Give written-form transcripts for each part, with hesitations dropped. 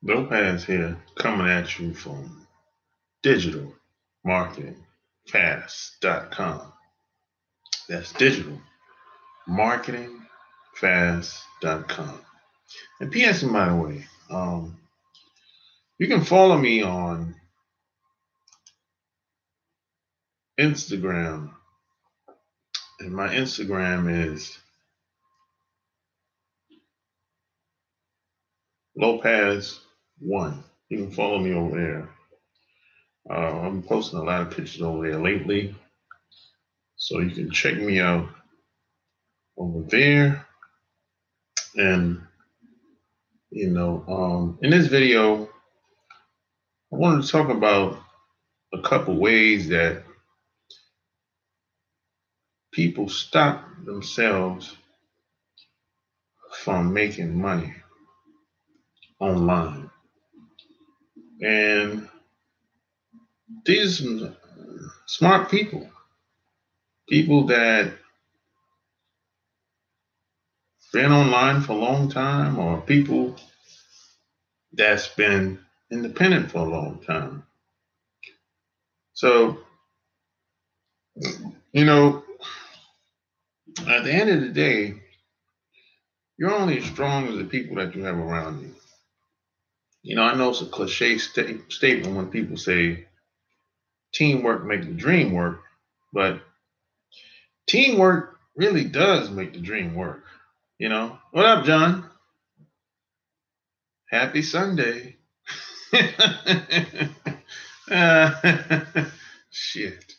Lopez here, coming at you from digitalmarketingfast.com. That's digitalmarketingfast.com. And P.S. by the way, you can follow me on Instagram, and my Instagram is Lopez1. You can follow me over there. I'm posting a lot of pictures over there lately, so you can check me out over there. And in this video, I wanted to talk about a couple ways that people stop themselves from making money online. And these are some smart people that been online for a long time, or people that's been independent for a long time. So, at the end of the day, you're only as strong as the people that you have around you. I know it's a cliche statement when people say teamwork makes the dream work, but teamwork really does make the dream work. What up, John? Happy Sunday. Shit.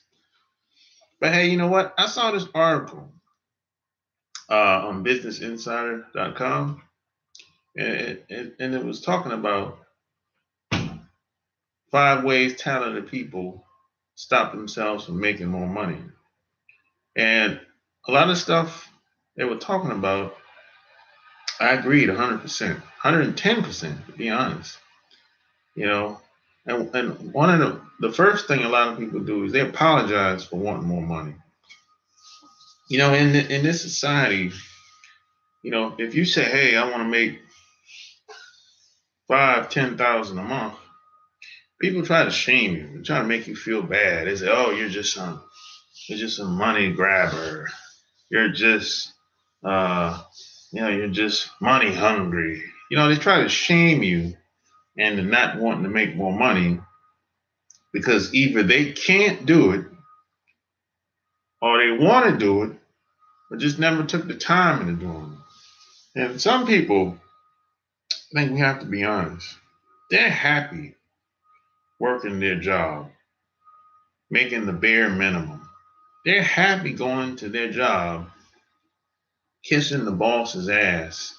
But hey, you know what? I saw this article on businessinsider.com, and it was talking about 5 ways talented people stop themselves from making more money. And a lot of stuff they were talking about, I agreed 100%, 110%, to be honest. And one of the first thing a lot of people do is they apologize for wanting more money. In this society, if you say, hey, I want to make $5,000-$10,000 a month, people try to shame you. They try to make you feel bad. They say, oh, you're just a money grabber. You're just you're just money hungry. They try to shame you into not wanting to make more money because either they can't do it or they want to do it but just never took the time into doing it. And some people, I think we have to be honest, they're happy working their job, making the bare minimum. They're happy going to their job, kissing the boss's ass,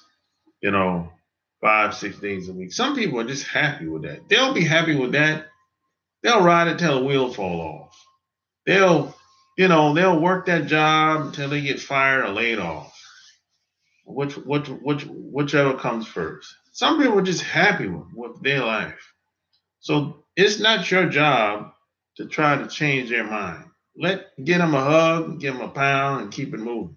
5-6 days a week. Some people are just happy with that. They'll be happy with that. They'll ride it till the wheel fall off. They'll work that job until they get fired or laid off. Whichever comes first. Some people are just happy with their life. So it's not your job to try to change their mind. Get them a hug, give them a pound, and keep it moving.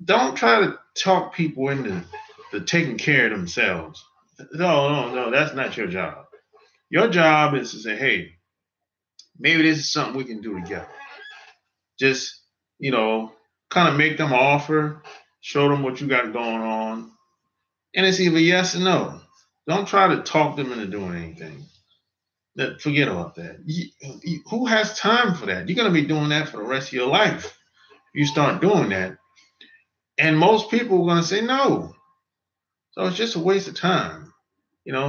Don't try to talk people into taking care of themselves. No, that's not your job. Your job is to say, hey, maybe this is something we can do together. Just, kind of make them an offer, show them what you got going on, and it's either yes or no. Don't try to talk them into doing anything. Forget about that. Who has time for that? You're going to be doing that for the rest of your life. You start doing that. And most people are going to say no. So it's just a waste of time.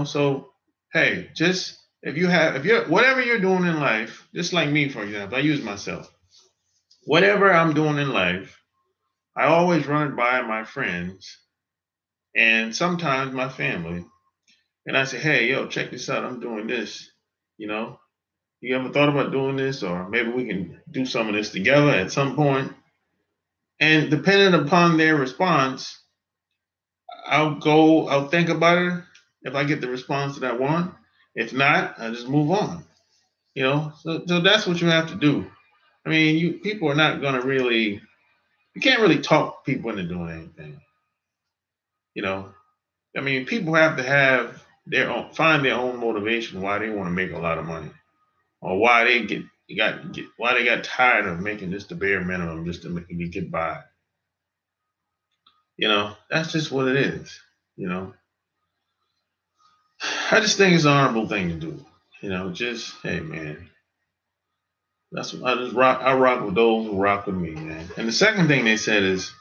So, hey, just if you're whatever you're doing in life, just like me, for example, I use myself. Whatever I'm doing in life, I always run it by my friends and sometimes my family. And I say, hey, yo, check this out. I'm doing this. You ever thought about doing this? Or maybe we can do some of this together at some point. And depending upon their response, I'll think about it if I get the response that I want. If not, I just move on. So that's what you have to do. I mean, people are not going to you can't really talk people into doing anything. I mean, people have to have find their own motivation why they want to make a lot of money, or why they why they got tired of making just the bare minimum just to get by. That's just what it is. You know, I just think it's an honorable thing to do. Just hey man, that's what I just rock. I rock with those who rock with me, man. And the second thing they said is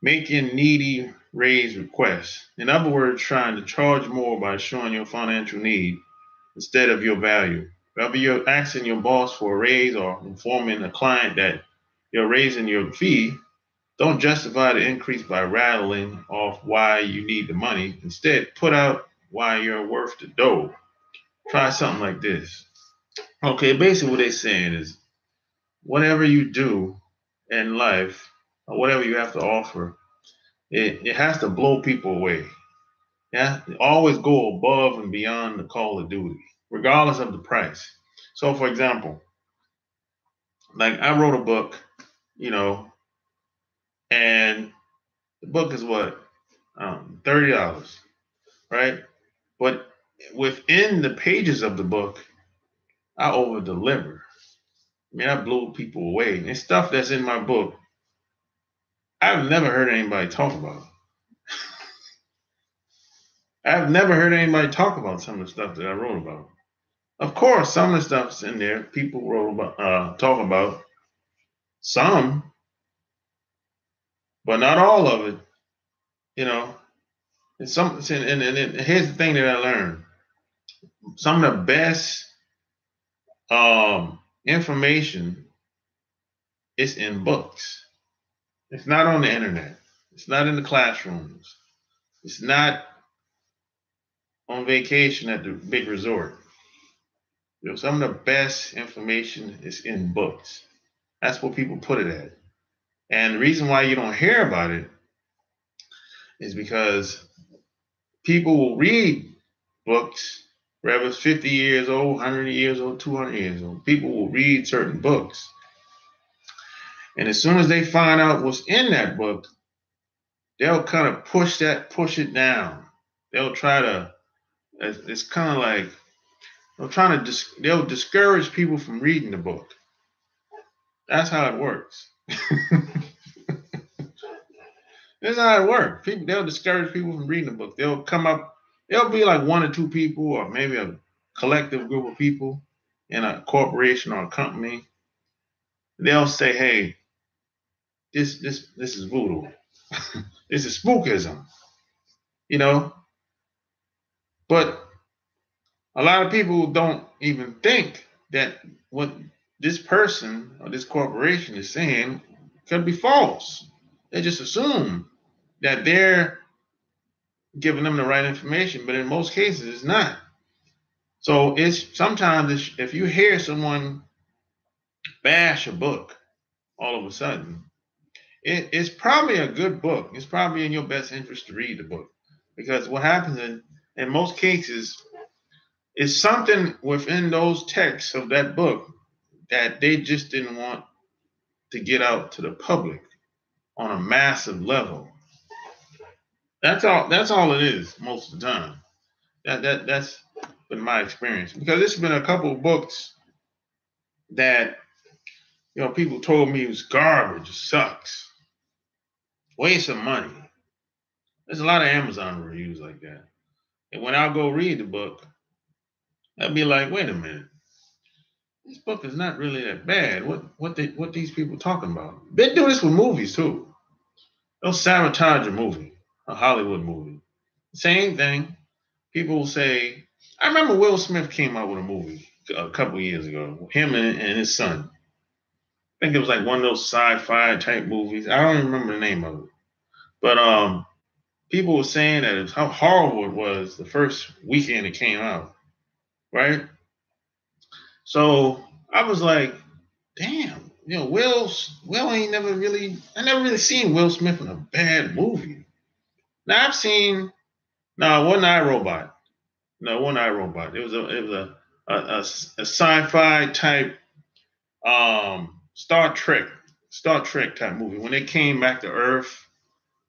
making needy raise requests. In other words, trying to charge more by showing your financial need instead of your value. Whether you're asking your boss for a raise or informing a client that you're raising your fee, don't justify the increase by rattling off why you need the money. Instead, put out why you're worth the dough. Try something like this. Okay, basically what they're saying is whatever you do in life or whatever you have to offer, it has to blow people away. Yeah, always go above and beyond the call of duty, regardless of the price. So, for example, like I wrote a book, you know, and the book is what $30, right? But within the pages of the book, I over deliver. I mean, I blew people away. And stuff that's in my book, I've never heard anybody talk about. I've never heard anybody talk about some of the stuff that I wrote about. Of course, some of the stuff's in there. People wrote about, talk about some, but not all of it. You know, and here's the thing that I learned: some of the best information is in books. It's not on the internet. It's not in the classrooms. It's not on vacation at the big resort. Some of the best information is in books. That's where people put it at. And the reason why you don't hear about it is because people will read books, whether it's 50 years old, 100 years old, 200 years old. People will read certain books. And as soon as they find out what's in that book, they'll kind of push it down. They'll try to, it's kind of like, they'll discourage people from reading the book. That's how it works. That's how it works. They'll discourage people from reading the book. There'll be like one or two people, or maybe a collective group of people in a corporation or a company. They'll say, "Hey, this is voodoo. This is spookism," you know. But a lot of people don't even think that what this person or this corporation is saying could be false. They just assume that they're giving them the right information, but in most cases, it's not. So if you hear someone bash a book all of a sudden, it's probably a good book. It's probably in your best interest to read the book, because what happens in most cases is something within those texts of that book that they just didn't want to get out to the public on a massive level. That's all it is most of the time. That's been my experience, because there's been a couple of books that people told me it was garbage, sucks, waste of money. There's a lot of Amazon reviews like that. And when I'll go read the book, I'll be like, wait a minute, this book is not really that bad. What these people talking about? They do this with movies too. They'll sabotage a movie, a Hollywood movie. Same thing. People will say, I remember Will Smith came out with a movie a couple years ago, him and his son. I think it was like one of those sci-fi type movies. I don't even remember the name of it. But people were saying that how horrible it was the first weekend it came out, right? So I was like, damn, Will ain't never really. I never really seen Will Smith in a bad movie. Now I've seen. No, it wasn't iRobot. No, it wasn't iRobot. It was a sci-fi type Star Trek type movie when they came back to Earth.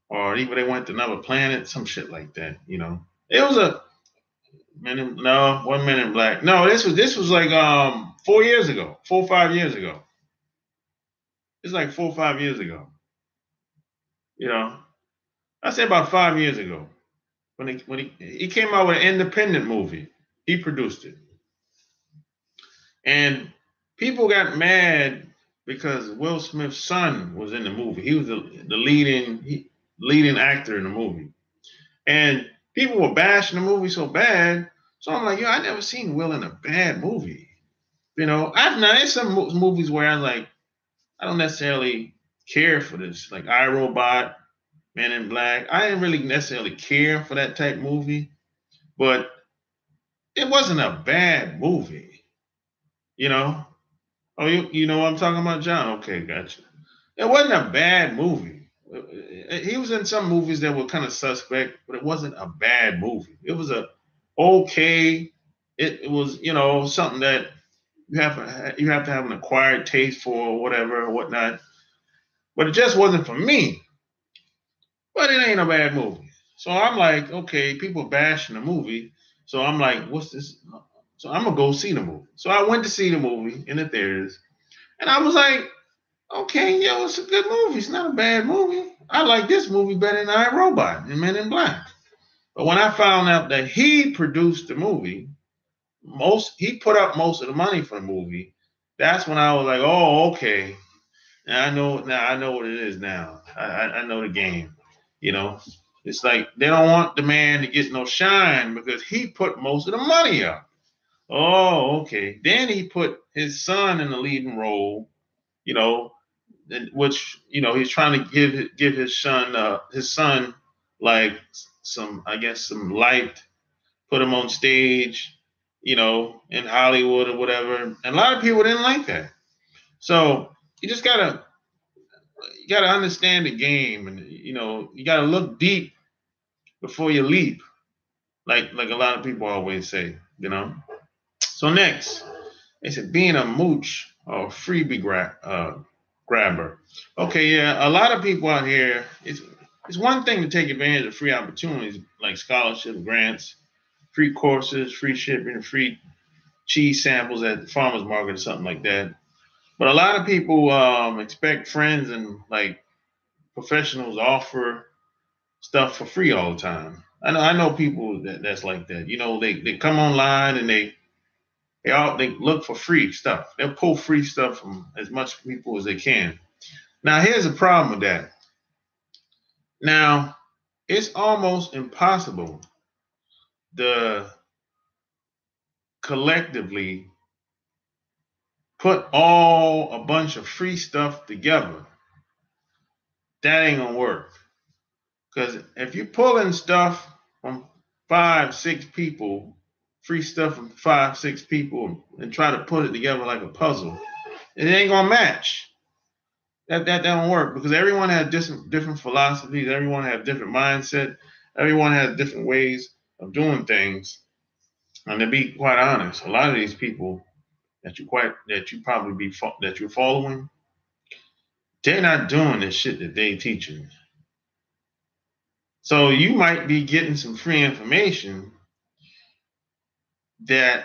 or even they went to another planet, some shit like that. It was a no, 1 Men in Black. No, this was like 4 years ago, 4 or 5 years ago. It's like 4 or 5 years ago. You know, I say about 5 years ago when he came out with an independent movie. He produced it, and people got mad because Will Smith's son was in the movie. He was the leading actor in the movie, and people were bashing the movie so bad. So I'm like, yo, I never seen Will in a bad movie. I've now there's some movies where I don't necessarily care for this, like iRobot, Men in Black. I didn't really necessarily care for that type movie, but it wasn't a bad movie. You know? Oh, you know what I'm talking about, John? Okay, gotcha. It wasn't a bad movie. He was in some movies that were kind of suspect, but it wasn't a bad movie. It was a okay. It was something that you have to have an acquired taste for or whatever or whatnot. But it just wasn't for me. But it ain't a bad movie. So I'm like, okay, people bashing the movie. So I'm like, what's this? So I'm gonna go see the movie. So I went to see the movie in the theaters, and I was like, okay, yo, it's a good movie. It's not a bad movie. I like this movie better than iRobot and Men in Black. But when I found out that he produced the movie, he put up most of the money for the movie. That's when I was like, oh, okay. Now I know what it is now. I know the game. You know, it's like they don't want the man to get no shine because he put most of the money up. Oh, okay. Then he put his son in the leading role. You know, which he's trying to give his son like some, I guess, some light, put him on stage, in Hollywood or whatever. And a lot of people didn't like that. So you just gotta understand the game, and you gotta look deep before you leap, like a lot of people always say. So next, they said being a mooch or a freebie grabber. Okay, yeah, a lot of people out here. It's one thing to take advantage of free opportunities like scholarship grants, free courses, free shipping, free cheese samples at the farmers market or something like that. But a lot of people expect friends and like professionals offer stuff for free all the time. I know people that's like that. They come online and they look for free stuff. They'll pull free stuff from as much people as they can. Now here's the problem with that. Now it's almost impossible to collectively put all a bunch of free stuff together. That ain't gonna work. Because if you pull in stuff from 5, 6 people, free stuff from 5, 6 people, and try to put it together like a puzzle, it ain't gonna match. That don't work because everyone has different philosophies. Everyone has different mindset. Everyone has different ways of doing things. And to be quite honest, a lot of these people that you're following, they're not doing the shit that they teaching. So you might be getting some free information that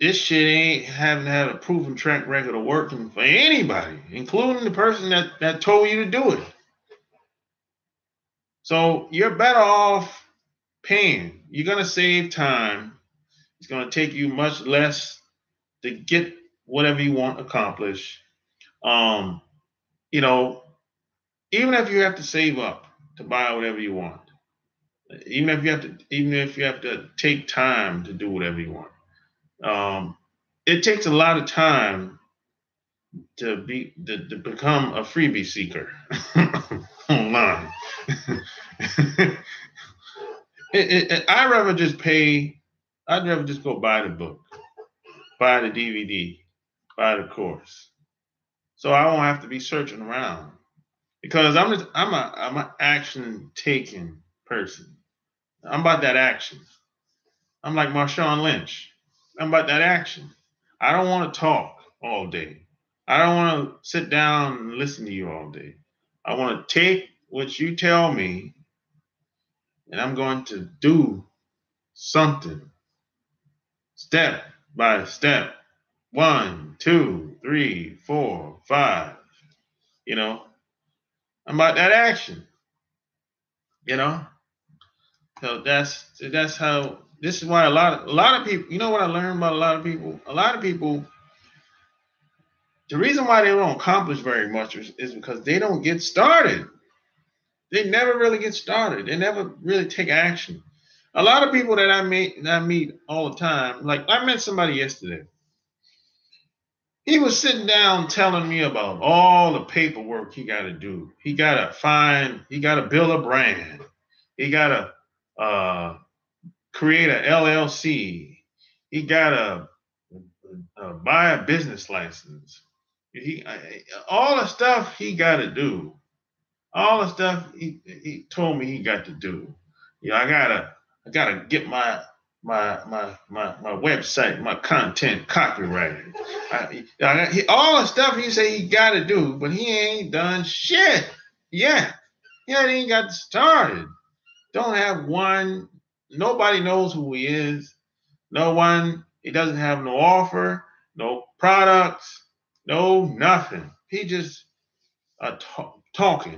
this shit ain't haven't had a proven track record of working for anybody, including the person that told you to do it. So you're better off paying. You're gonna save time. It's gonna take you much less to get whatever you want accomplished. Um, you know, even if you have to save up to buy whatever you want, even if you have to take time to do whatever you want. It takes a lot of time to become a freebie seeker online. I'd rather just pay. I'd rather just go buy the book, buy the DVD, buy the course, so I won't have to be searching around. Because I'm an action taking person. I'm about that action. I'm like Marshawn Lynch. I'm about that action. I don't want to talk all day. I don't want to sit down and listen to you all day. I want to take what you tell me and I'm going to do something step by step. 1, 2, 3, 4, 5. You know, I'm about that action. You know, so that's how. This is why a lot of people. You know what I learned about a lot of people? A lot of people. The reason why they don't accomplish very much is because they don't get started. They never really get started. They never really take action. A lot of people that I meet all the time. Like I met somebody yesterday. He was sitting down telling me about all the paperwork he got to do. He got to build a brand. He got to create a LLC. He got to buy a business license. All the stuff he got to do. All the stuff he told me he got to do. I gotta get my website, my content copyrighted. All the stuff he say he got to do, but he ain't done shit yet. He ain't got started. Don't have one. Nobody knows who he is. No one. He doesn't have no offer, no products, no nothing. He just talking. Talk.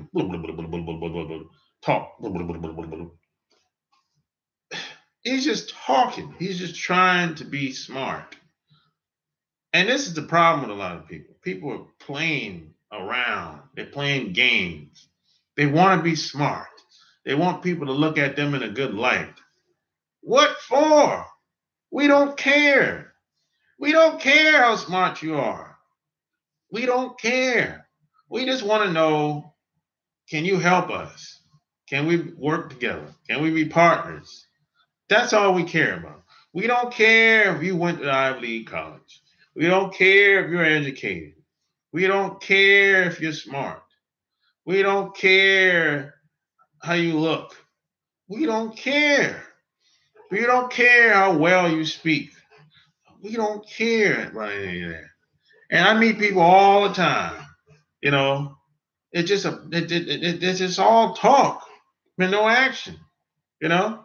He's just talking. He's just trying to be smart. And this is the problem with a lot of people. People are playing around. They're playing games. They want to be smart. They want people to look at them in a good light. What for? We don't care. We don't care how smart you are. We don't care. We just want to know, can you help us? Can we work together? Can we be partners? That's all we care about. We don't care if you went to Ivy League college. We don't care if you're educated. We don't care if you're smart. We don't care how you look. We don't care. We don't care how well you speak. We don't care about any of that. And I meet people all the time. You know, it's just all talk, but no action. You know,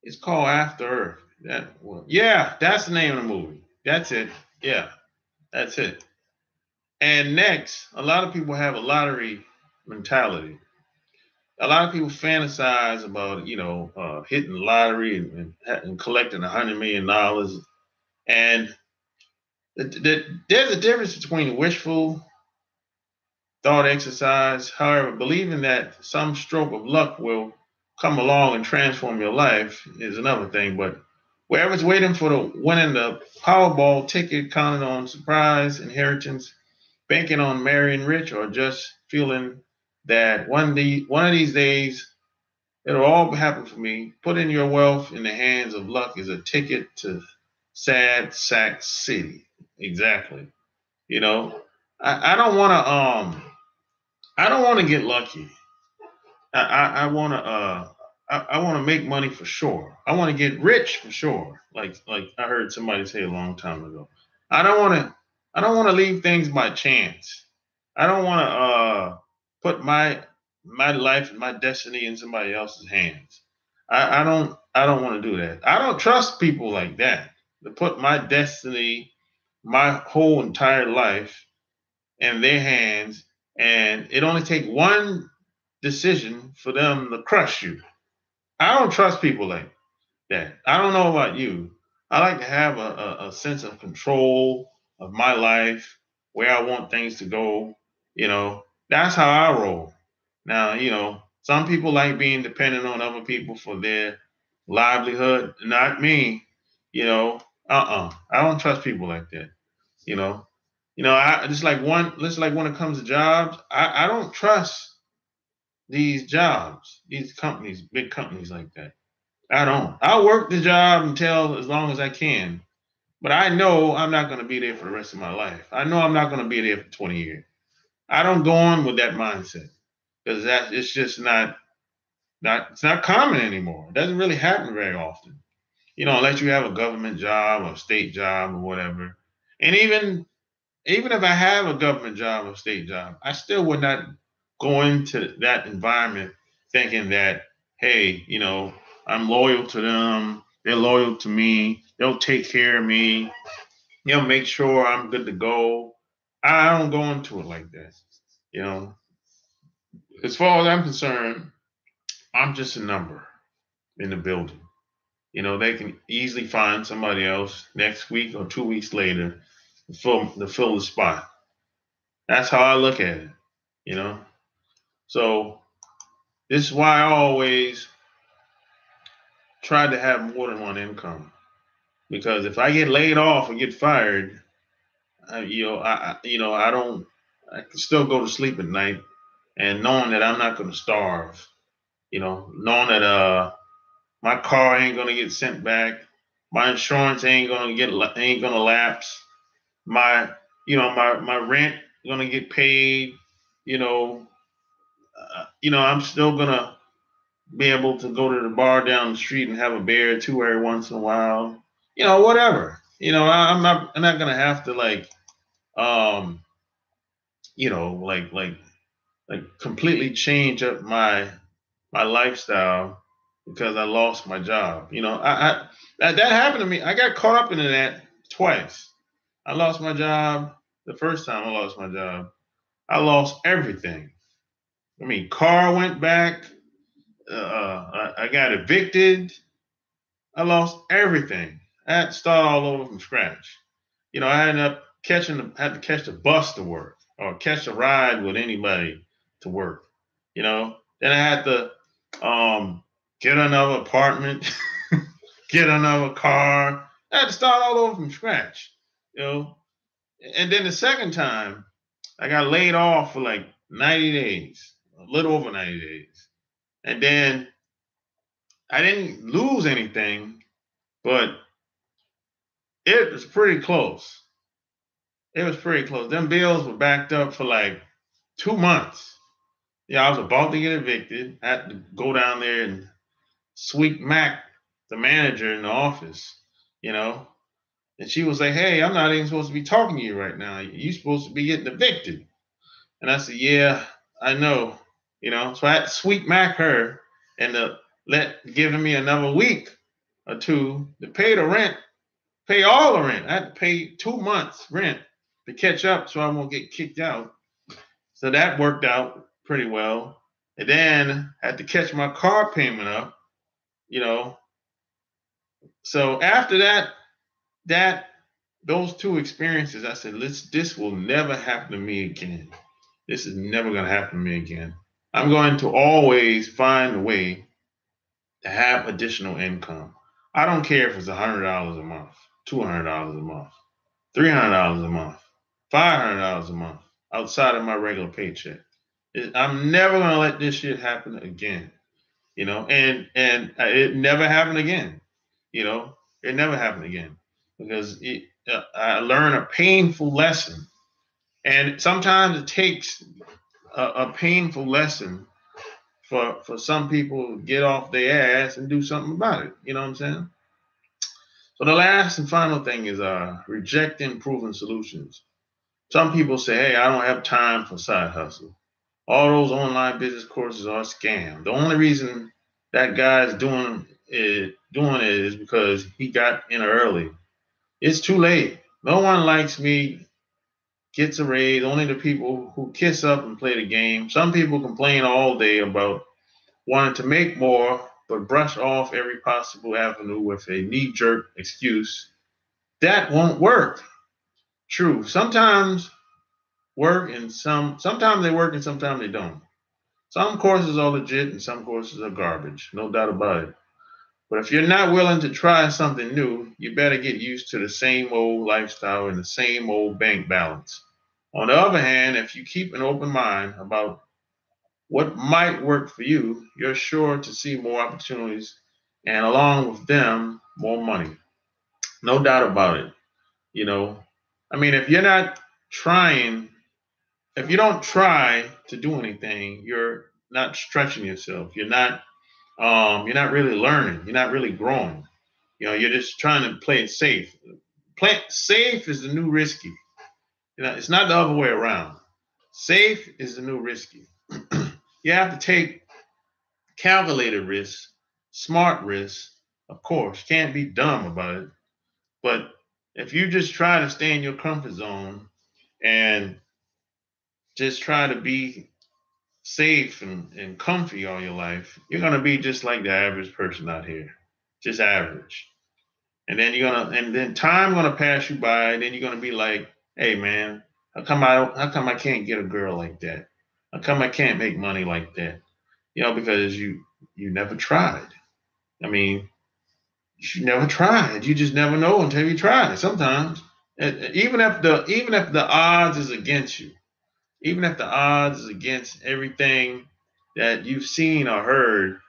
it's called After Earth. Yeah, that's the name of the movie. That's it. Yeah, that's it. And next, a lot of people have a lottery mentality. A lot of people fantasize about, hitting the lottery and collecting $100 million. And there's a difference between wishful thought exercise. However, believing that some stroke of luck will come along and transform your life is another thing. But whoever's waiting for winning the Powerball ticket, counting on surprise, inheritance, banking on marrying rich, or just feeling that one of these days it'll all happen for me, putting your wealth in the hands of luck is a ticket to sad sack city. Exactly. You know, I don't want to I don't want to get lucky. I want to I want to make money for sure. I want to get rich for sure. Like I heard somebody say a long time ago. I don't want to I don't want to leave things by chance. I don't want to put my life and my destiny in somebody else's hands. I don't want to do that. I don't trust people like that to put my destiny, my whole entire life in their hands, and it only take one decision for them to crush you. I don't trust people like that. I don't know about you. I like to have a sense of control of my life, where I want things to go. That's how I roll. Now, some people like being dependent on other people for their livelihood. Not me. I don't trust people like that. You know, I just like when it comes to jobs, I don't trust these jobs, these companies, big companies like that. I don't. I'll work the job until as long as I can, but I know I'm not going to be there for the rest of my life. I know I'm not going to be there for 20 years. I don't go on with that mindset because that it's just not it's not common anymore. It doesn't really happen very often. Unless you have a government job or state job or whatever. And even if I have a government job or state job, I still would not go into that environment thinking that hey, I'm loyal to them. They're loyal to me. They'll take care of me. They'll make sure I'm good to go. I don't go into it like that. You know, as far as I'm concerned, I'm just a number in the building. They can easily find somebody else next week or 2 weeks later to fill the spot. That's how I look at it. You know, so this is why I always try to have more than one income. Because if I get laid off or get fired, I don't. I can still go to sleep at night and knowing that I'm not going to starve. Knowing that my car ain't going to get sent back, my insurance ain't going to lapse, my my rent going to get paid. You know, I'm still going to be able to go to the bar down the street and have a beer or two every once in a while. Whatever. I'm not gonna have to um like completely change up my lifestyle because I lost my job. That happened to me. I got caught up in that twice. I lost my job the first time I lost my job. I lost everything. I mean, car went back. I got evicted. I lost everything. I had to start all over from scratch. I ended up had to catch the bus to work or catch a ride with anybody to work. Then I had to get another apartment, get another car. I had to start all over from scratch. You know, and then the second time, I got laid off for like 90 days, a little over 90 days, and then I didn't lose anything, but it was pretty close. It was pretty close. Them bills were backed up for like 2 months. Yeah, I was about to get evicted. I had to go down there and sweep Mac, the manager in the office, you know. And she was like, "Hey, I'm not even supposed to be talking to you right now. You're supposed to be getting evicted." And I said, "Yeah, I know." So I had to sweep Mac her and giving me another week or two to pay the rent, pay all the rent. I had to pay 2 months rent to catch up so I won't get kicked out. So that worked out pretty well. And then I had to catch my car payment up, you know. So after that those two experiences, I said, this will never happen to me again. This is never gonna happen to me again. I'm going to always find a way to have additional income. I don't care if it's $100 a month, $200 a month, $300 a month, $500 a month outside of my regular paycheck. I'm never gonna let this shit happen again. It never happened again. It never happened again because I learned a painful lesson, and sometimes it takes a painful lesson for some people to get off their ass and do something about it. You know what I'm saying? So the last and final thing is rejecting proven solutions. Some people say, "Hey, I don't have time for side hustle. All those online business courses are a scam. The only reason that guy's doing it is because he got in early. It's too late. No one likes me, gets a raise. Only the people who kiss up and play the game." Some people complain all day about wanting to make more, but brush off every possible avenue with a knee-jerk excuse. That won't work. True. Sometimes sometimes they work and sometimes they don't. Some courses are legit and some courses are garbage, no doubt about it. But if you're not willing to try something new, you better get used to the same old lifestyle and the same old bank balance. On the other hand, if you keep an open mind about what might work for you, you're sure to see more opportunities and along with them, more money. No doubt about it. You know, I mean, trying, if you don't try to do anything, you're not stretching yourself. You're not really learning. You're not really growing. You're just trying to play it safe. Play safe is the new risky. It's not the other way around. Safe is the new risky. You have to take calculated risk, smart risk. Of course, can't be dumb about it. But if you just try to stay in your comfort zone and just try to be safe and comfy all your life, you're gonna be just like the average person out here, just average. And then time gonna pass you by. And then you're gonna be like, hey man, how come I can't get a girl like that? How come I can't make money like that? Because you never tried. I mean, you never tried. You just never know until you try. Sometimes, even if the odds is against you, even if the odds is against everything that you've seen or heard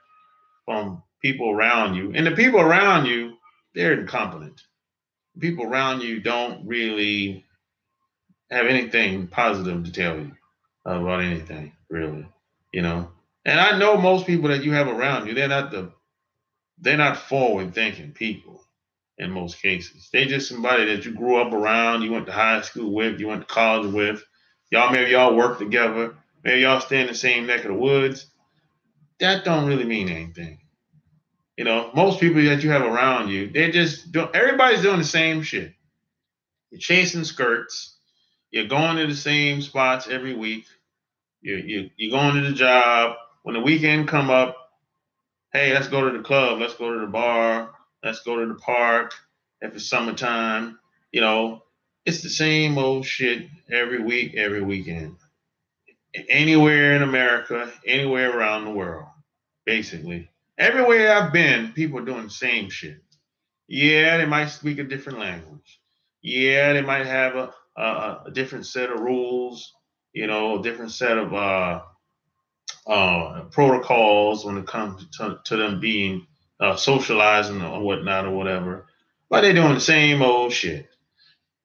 from people around you, and the people around you, they're incompetent. People around you don't really have anything positive to tell you about anything, really. You know, and I know most people that you have around you, they're not forward thinking people in most cases. They just somebody that you grew up around, you went to high school with, you went to college with. Maybe y'all work together, maybe y'all stay in the same neck of the woods. That don't really mean anything. Most people that you have around you, they just do everybody's doing the same shit. You're chasing skirts, you're going to the same spots every week. You're going to the job. When the weekend come up, hey, let's go to the club, let's go to the bar, let's go to the park. If it's summertime, you know, it's the same old shit every week, every weekend. Anywhere in America, anywhere around the world, basically. Everywhere I've been, people are doing the same shit. Yeah, they might speak a different language. Yeah, they might have a different set of rules, a different set of protocols when it comes to them being socializing or whatnot or whatever. But they're doing the same old shit.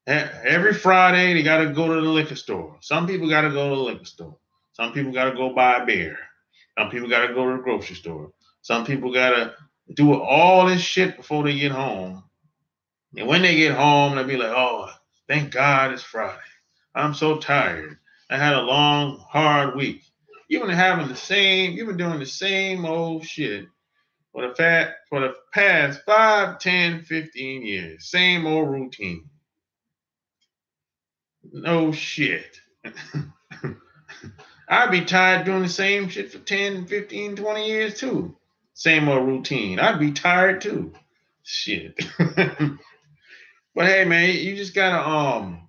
Every Friday, they got to go to the liquor store. Some people got to go to the liquor store. Some people got to go buy a beer. Some people got to go to the grocery store. Some people got to do all this shit before they get home. And when they get home, they'll be like, oh, thank God it's Friday. I'm so tired. I had a long, hard week. You've been doing the same old shit for the past 5, 10, 15 years. Same old routine. No shit. I'd be tired doing the same shit for 10, 15, 20 years too. Same old routine. I'd be tired too. Shit. But hey man, you just gotta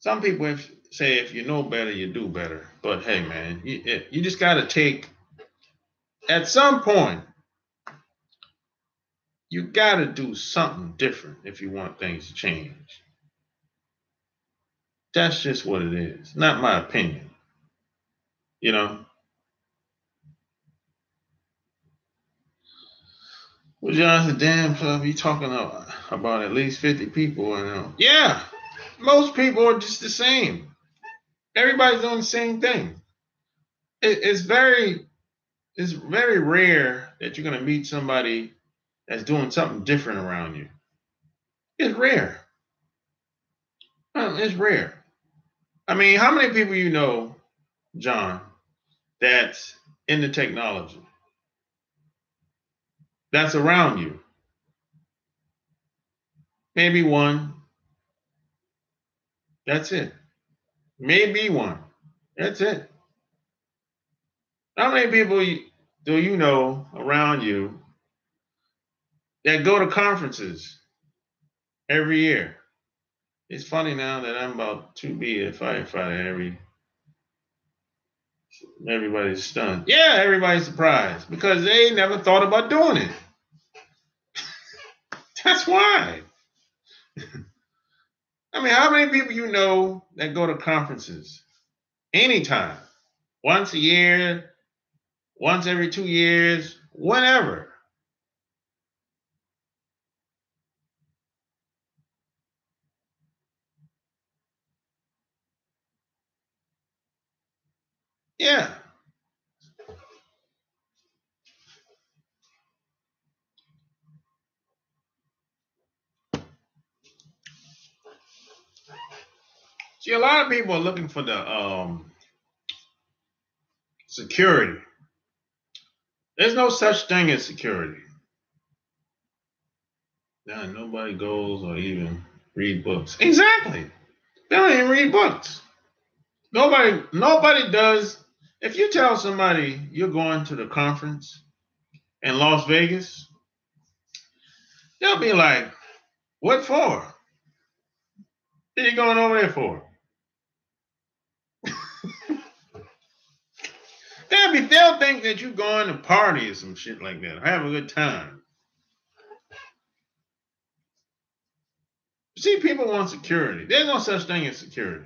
some people say if you know better, you do better. But hey man, you just gotta at some point, you gotta do something different if you want things to change. That's just what it is. Not my opinion. You know, well, John said, damn, so you talking about at least 50 people. Yeah, most people are just the same. Everybody's doing the same thing. It's very rare that you're going to meet somebody that's doing something different around you. It's rare. It's rare. I mean, how many people you know, John, that's in the technology, that's around you? Maybe one. That's it. Maybe one. That's it. How many people do you know around you that go to conferences every year? It's funny now that I'm about to be a firefighter. Everybody's stunned. Yeah, everybody's surprised because they never thought about doing it. That's why. I mean, how many people you know that go to conferences anytime? Once a year, once every 2 years, whenever. Yeah. See, a lot of people are looking for the Security. There's no such thing as security. Now, nobody goes or even read books. Exactly. They don't even read books. Nobody does. If you tell somebody you're going to the conference in Las Vegas, they'll be like, what for? What are you going over there for? They'll think that you're going to party or some shit like that, have a good time. See, people want security. There's no such thing as security.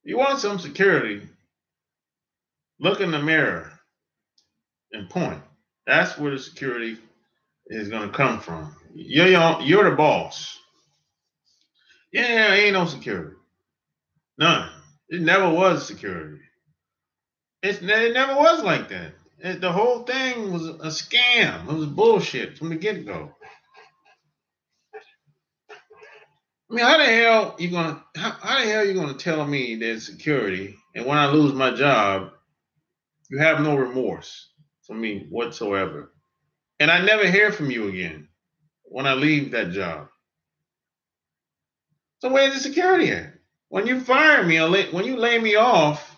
You want some security, look in the mirror and point. That's where the security is going to come from. You're the boss. Yeah, ain't no security. None. It never was security. It never was like that. The whole thing was a scam. It was bullshit from the get-go. I mean, how the hell you gonna tell me there's security, and when I lose my job, you have no remorse for me whatsoever, and I never hear from you again when I leave that job? So where's the security at? When you fire me or when you lay me off,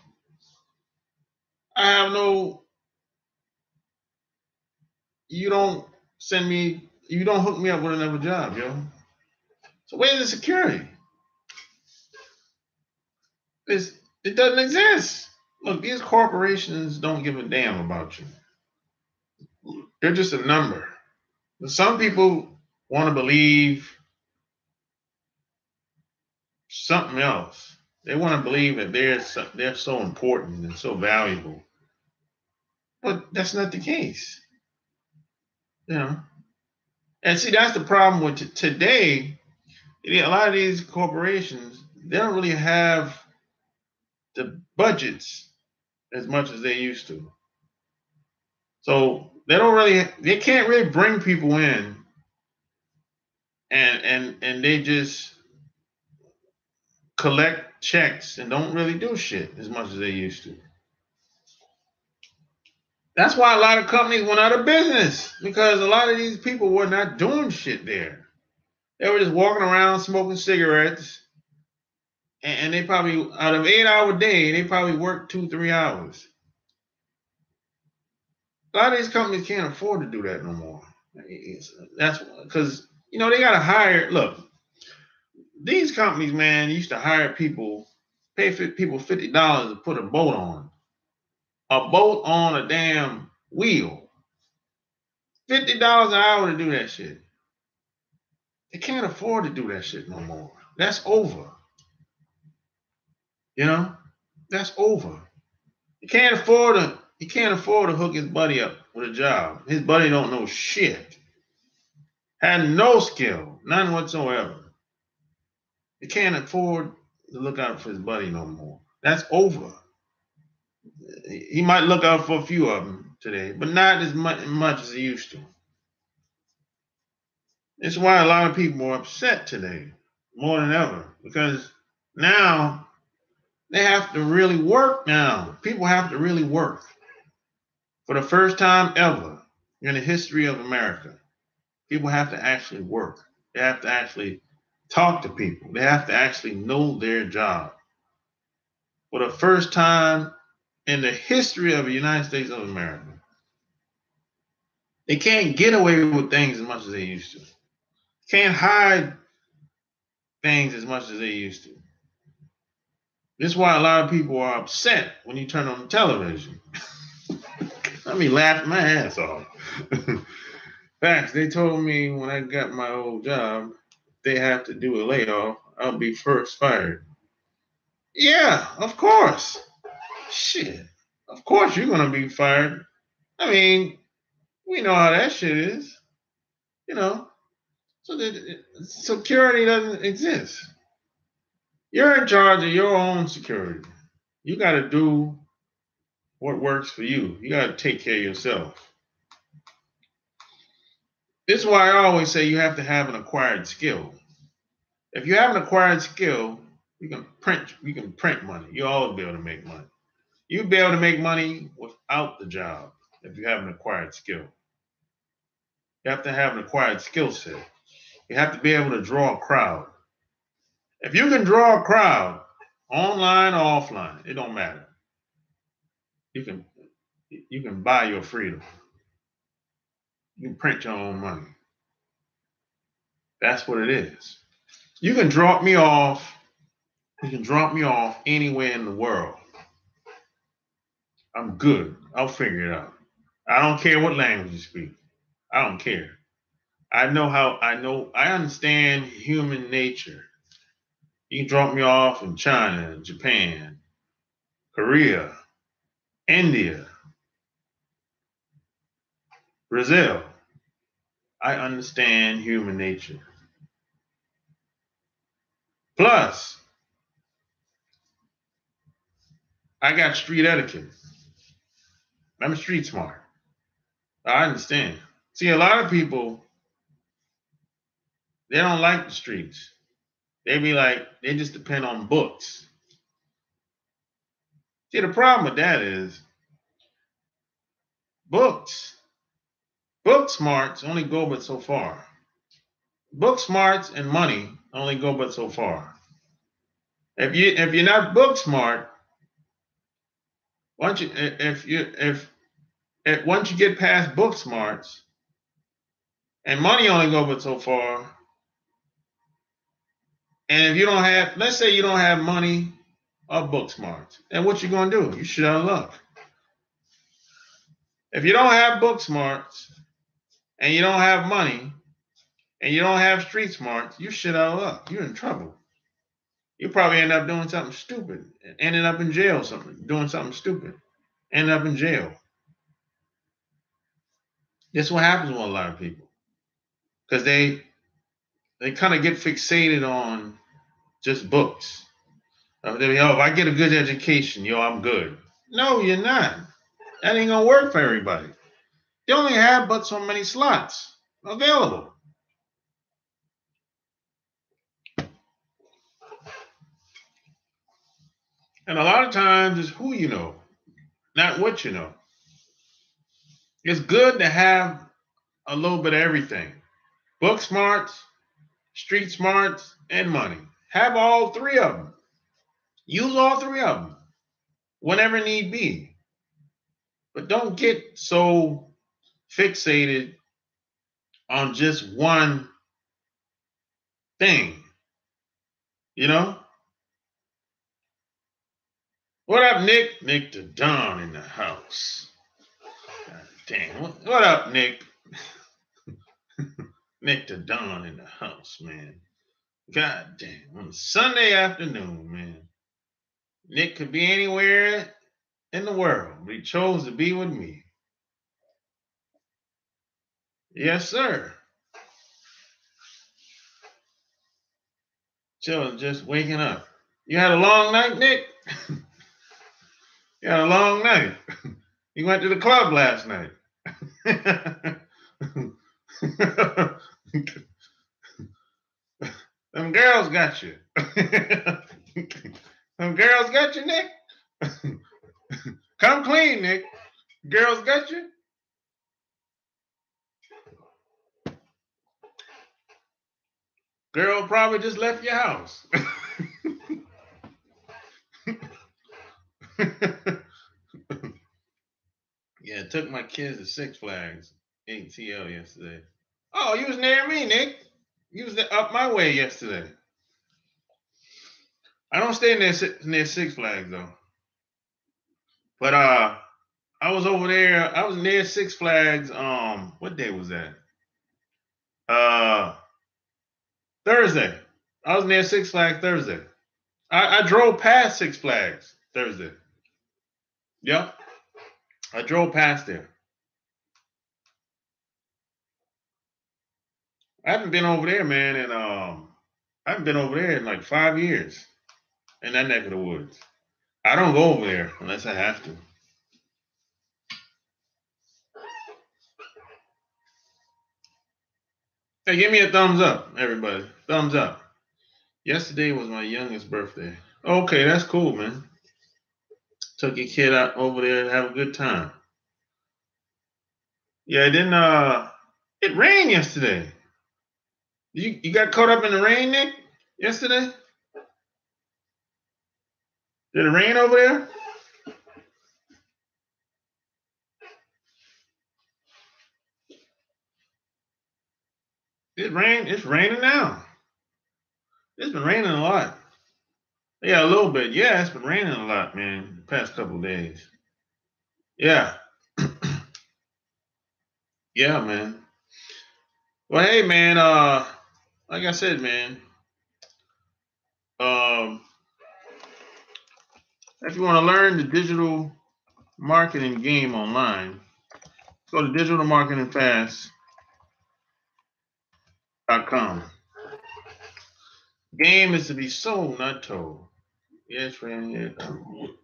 I have no. You don't You don't hook me up with another job, yo. So where's the security? It doesn't exist. Look, these corporations don't give a damn about you. They're just a number. Some people want to believe something else. They want to believe that they're so important and so valuable. But that's not the case. You know. And see, that's the problem with today. A lot of these corporations, they don't really have the budgets as much as they used to. So they can't really bring people in and they just collect checks and don't really do shit as much as they used to. That's why a lot of companies went out of business, because a lot of these people were not doing shit there. They were just walking around smoking cigarettes, and they probably, out of 8-hour day, they probably worked 2-3 hours. A lot of these companies can't afford to do that no more. That's because, they got to hire. Look, these companies, man, used to hire people, pay people $50 to put a boat on a damn wheel. $50 an hour to do that shit. They can't afford to do that shit no more. That's over. That's over. He can't afford to hook his buddy up with a job. His buddy don't know shit. Had no skill, none whatsoever. He can't afford to look out for his buddy no more. That's over. He might look out for a few of them today, but not as much as he used to. It's why a lot of people are upset today, more than ever, because now they have to really work now. People have to really work. For the first time ever in the history of America, people have to actually work. They have to actually talk to people. They have to actually know their job. For the first time in the history of the United States of America, they can't get away with things as much as they used to. Can't hide things as much as they used to. This is why a lot of people are upset when you turn on the television. I mean, laughing my ass off. Facts. They told me when I got my old job, they have to do a layoff, I'll be first fired. Yeah, of course. Shit. Of course you're going to be fired. I mean, we know how that shit is. So security doesn't exist. You're in charge of your own security. You got to do what works for you. You got to take care of yourself. This is why I always say you have to have an acquired skill. If you have an acquired skill, you can print money. You'll always be able to make money. You'd be able to make money without the job if you have an acquired skill. You have to have an acquired skill set. You have to be able to draw a crowd. If you can draw a crowd, online or offline, it don't matter. You can buy your freedom. You can print your own money. That's what it is. You can drop me off. You can drop me off anywhere in the world. I'm good. I'll figure it out. I don't care what language you speak. I don't care. I understand human nature. You can drop me off in China, Japan, Korea, India, Brazil. I understand human nature. Plus, I got street etiquette. I'm street smart. I understand. See, a lot of people, they don't like the streets. They be like, they just depend on books. See, the problem with that is books. Book smarts only go but so far. Book smarts and money only go but so far. If you're not book smart, once you get past book smarts, and money only go but so far. And if you don't have, let's say you don't have money or book smarts, then what you gonna do? You shit out of luck. If you don't have book smarts and you don't have money and you don't have street smarts, you shit out of luck. You're in trouble. You probably end up doing something stupid, ending up in jail, doing something stupid, ending up in jail. That's what happens with a lot of people. Because they kind of get fixated on just books. If I get a good education, I'm good. No, you're not. That ain't gonna work for everybody. They only have but so many slots available. And a lot of times it's who you know, not what you know. It's good to have a little bit of everything. Book smarts, street smarts, and money. Have all three of them. Use all three of them whenever need be. But don't get so fixated on just one thing. You know? What up, Nick? Nick the Don in the house. God damn. What up, Nick? Nick the Don in the house, man. God damn. On a Sunday afternoon, man. Nick could be anywhere in the world, but he chose to be with me. Yes, sir. Chilling, just waking up. You had a long night, Nick? You had a long night. You went to the club last night. Them girls got you. Them girls got you, Nick. Come clean, Nick. Girls got you. Girl probably just left your house. Yeah, took my kids to Six Flags ATL yesterday. Oh, you was near me, Nick. You was up my way yesterday. I don't stay near Six Flags though. But I was over there. I was near Six Flags. What day was that? Thursday. I was near Six Flags Thursday. I drove past Six Flags Thursday. Yep. I drove past there. I haven't been over there, man, and I haven't been over there in like 5 years in that neck of the woods. I don't go over there unless I have to. Hey, give me a thumbs up, everybody. Thumbs up. Yesterday was my youngest birthday. Okay, that's cool, man. Took your kid out over there and have a good time. Yeah, then it rained yesterday. You got caught up in the rain, Nick, yesterday? Did it rain over there? It rained. It's raining now. It's been raining a lot. Yeah, a little bit. Yeah, it's been raining a lot, man, the past couple of days. Yeah. Yeah, man. Well, hey, man, like I said, man, um, if you want to learn the digital marketing game online, go to digitalmarketingfast.com. Game is to be sold, not told. Yes, friend.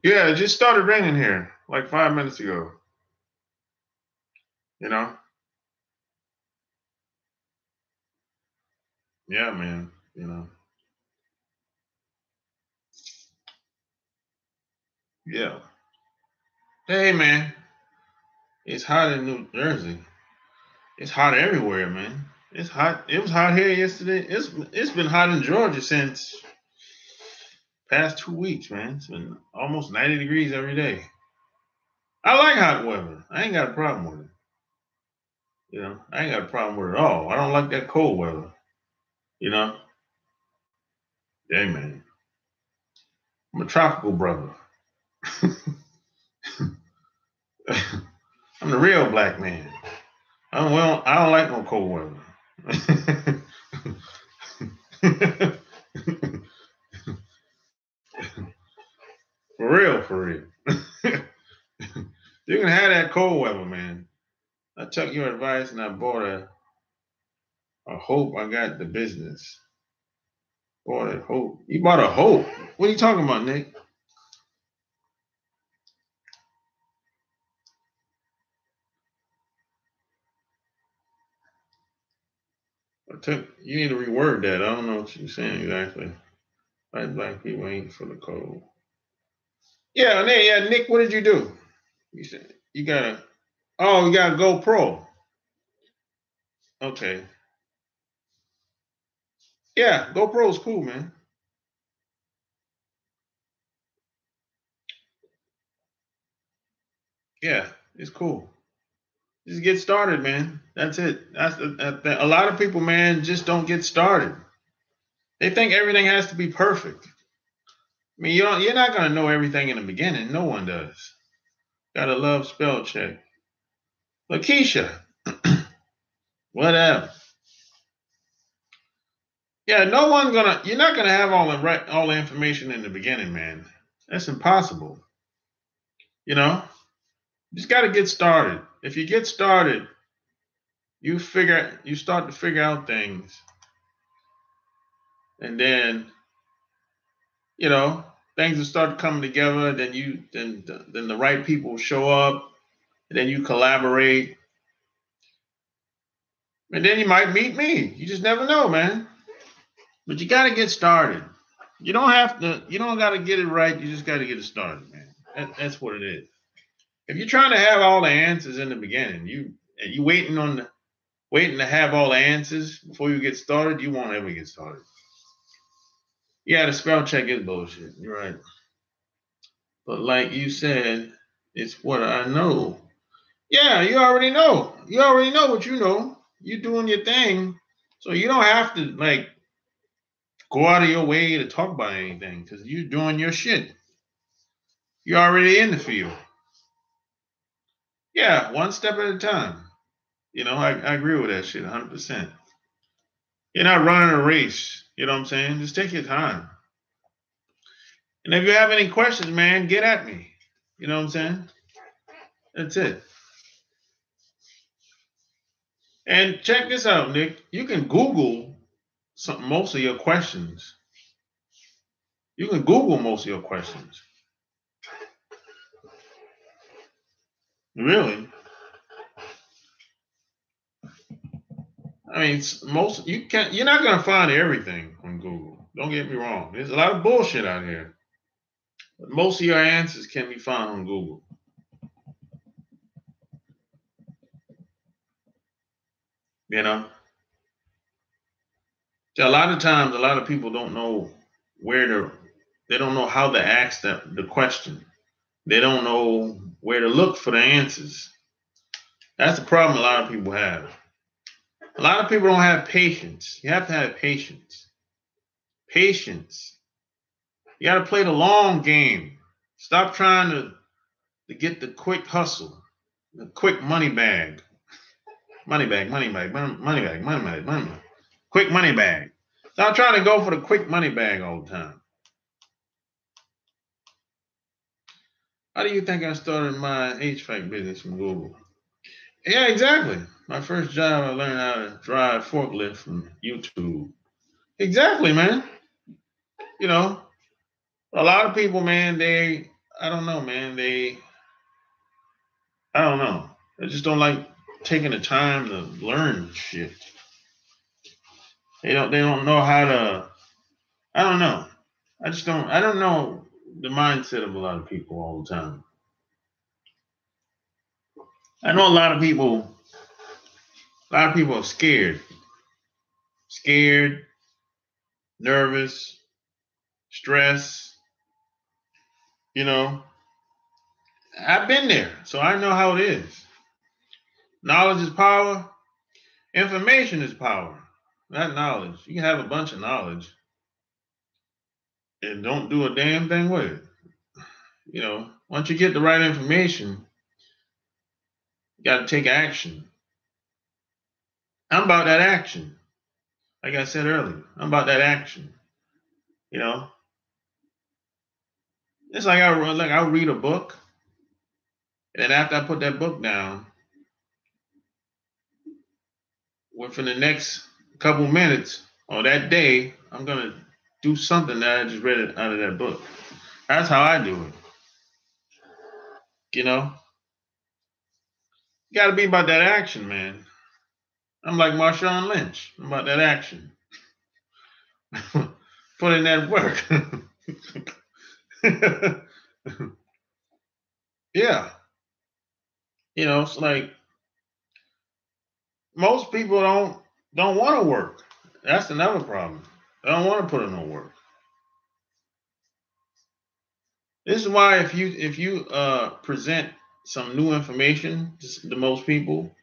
Yeah, it just started raining here like 5 minutes ago. You know? Yeah, man. You know. Yeah. Hey, man. It's hot in New Jersey. It's hot everywhere, man. It's hot. It was hot here yesterday. It's been hot in Georgia since past 2 weeks, man. It's been almost 90 degrees every day. I like hot weather. I ain't got a problem with it. You know, I ain't got a problem with it at all. I don't like that cold weather. You know? Yeah, man. I'm a tropical brother. I'm the real black man. I don't like no cold weather. For real, for real. You can have that cold weather, man. I took your advice and I bought a Hope. I got the business. Bought a Hope. You bought a Hope? What are you talking about, Nick? You need to reword that. I don't know what you're saying exactly. White black people ain't for the cold. Yeah, Nick, what did you do? You said you got a you got a GoPro. Okay. Yeah, GoPro's cool, man. Yeah, it's cool. Just get started, man. That's it. A lot of people, man, just don't get started. They think everything has to be perfect. I mean, you're not gonna know everything in the beginning. No one does. Gotta love spell check. Lakeisha, whatever. Yeah, no one's gonna. You're not gonna have all the information in the beginning, man. That's impossible. You know, you just got to get started. If you get started, you start to figure out things, and then things will start coming together. Then the right people show up, and then you collaborate, and then you might meet me. You just never know, man. But you got to get started. You don't have to. You don't got to get it right. You just got to get it started, man. That's what it is. If you're trying to have all the answers in the beginning, you waiting to have all the answers before you get started, you won't ever get started. Yeah, the spell check is bullshit. You're right. But like you said, it's what I know. Yeah, you already know. You already know what you know. You're doing your thing. So you don't have to go out of your way to talk about anything because you're doing your shit. You're already in the field. Yeah, one step at a time. I agree with that shit 100%. You're not running a race. You know what I'm saying? Just take your time. And if you have any questions, man, get at me. You know what I'm saying? That's it. And check this out, Nick. You can Google most of your questions. You can Google most of your questions. Really? I mean, you're not gonna find everything on Google. Don't get me wrong. There's a lot of bullshit out here. most of your answers can be found on Google. You know, so a lot of times, a lot of people don't know where to. They don't know how to ask the question. They don't know where to look for the answers. That's the problem a lot of people have. A lot of people don't have patience. You have to have patience. Patience. You got to play the long game. Stop trying to get the quick hustle, the quick money bag. Money bag, money bag, money bag, money bag, money bag. Quick money bag. Stop trying to go for the quick money bag all the time. How do you think I started my HVAC business from Google? Yeah, exactly. My first job, I learned how to drive forklift from YouTube. Exactly, man. You know, a lot of people, man, I don't know, man, I don't know. They just don't like taking the time to learn shit. They don't know how to, I don't know. I don't know the mindset of a lot of people all the time. I know a lot of people are scared, nervous, stressed, you know. I've been there, so I know how it is. Knowledge is power. Information is power. Not knowledge. You can have a bunch of knowledge and don't do a damn thing with it. You know, once you get the right information, you got to take action. I'm about that action. Like I said earlier, I'm about that action. You know, it's like I read a book, and then after I put that book down, within the next couple minutes or that day, I'm gonna do something that I just read it out of that book. That's how I do it. You know, you got to be about that action, man. I'm like Marshawn Lynch. I'm about that action. Put in that work. Yeah. You know, it's like most people don't want to work. That's another problem. They don't want to put in no work. This is why if you present some new information to most people,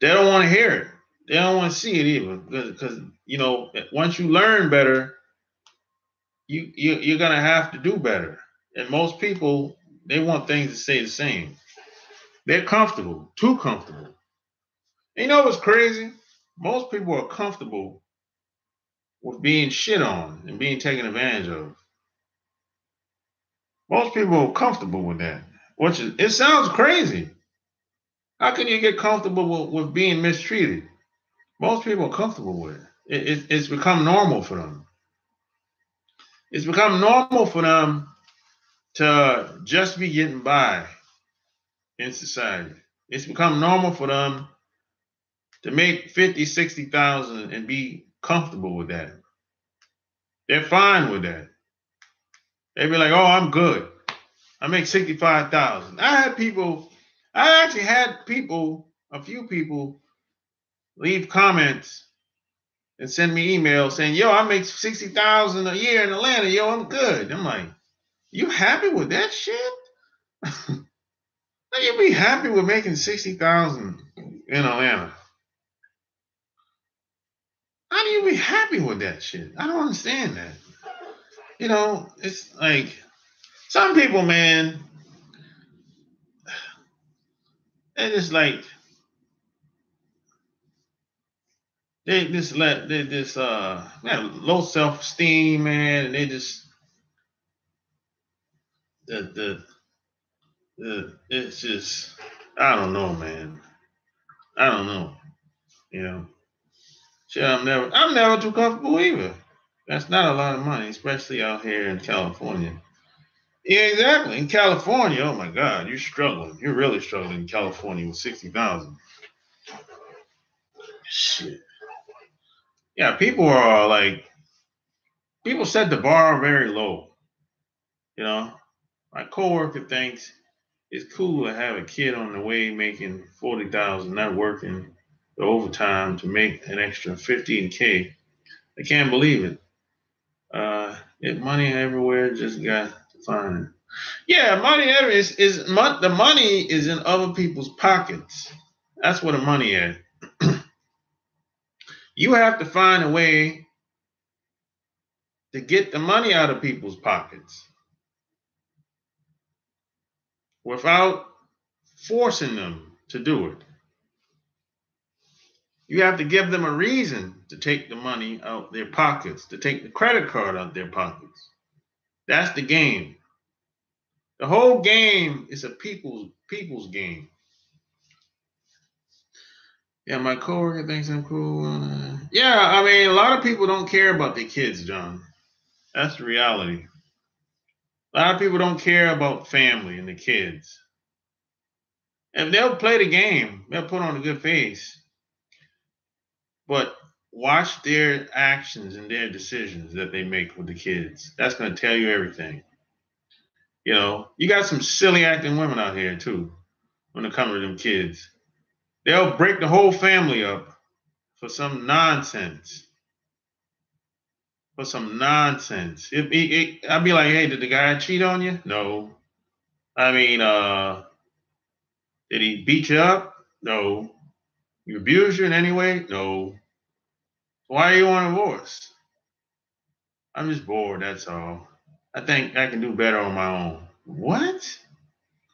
they don't want to hear it. They don't want to see it either because you know once you learn better, you're gonna have to do better. And most people they want things to stay the same. They're comfortable, too comfortable. And you know what's crazy? Most people are comfortable with being shit on and being taken advantage of. Most people are comfortable with that. Which is, it sounds crazy. How can you get comfortable with being mistreated? Most people are comfortable with it. It's become normal for them. It's become normal for them to just be getting by in society. It's become normal for them to make 50, 60,000 and be comfortable with that. They're fine with that. They be like, "Oh, I'm good. I make 65,000." I actually had a few people leave comments and send me emails saying, "Yo, I make 60,000 a year in Atlanta. Yo, I'm good." I'm like, "You happy with that shit? You be happy with making 60,000 in Atlanta? How do you be happy with that shit? I don't understand that. You know, it's like some people, man, they just like they just man, low self esteem, man, and they just the it's just I don't know, man. I don't know. You know. Shit, I'm never too comfortable either. That's not a lot of money, especially out here in California. Yeah, exactly. In California, oh my God, you're struggling. You're really struggling in California with 60,000. Shit. Yeah, people set the bar very low. You know, My coworker thinks it's cool to have a kid on the way making 40,000, not working the overtime to make an extra 15K. I can't believe it. If money everywhere, just got to find it. Yeah, money everywhere the money is in other people's pockets. That's where the money is. You have to find a way to get the money out of people's pockets without forcing them to do it. You have to give them a reason to take the money out their pockets, to take the credit card out their pockets. That's the game. The whole game is a people's game. Yeah, my coworker thinks I'm cool. Yeah, I mean, a lot of people don't care about their kids, John. That's the reality. A lot of people don't care about family and the kids. And they'll play the game, they'll put on a good face. But watch their actions and their decisions that they make with the kids. That's going to tell you everything. You know, you got some silly acting women out here too when it comes to them kids. They'll break the whole family up for some nonsense. For some nonsense. I'd be like, hey, did the guy cheat on you? No. I mean, did he beat you up? No. You abuse you in any way? No. Why are you on divorce? I'm just bored, that's all. I think I can do better on my own. What?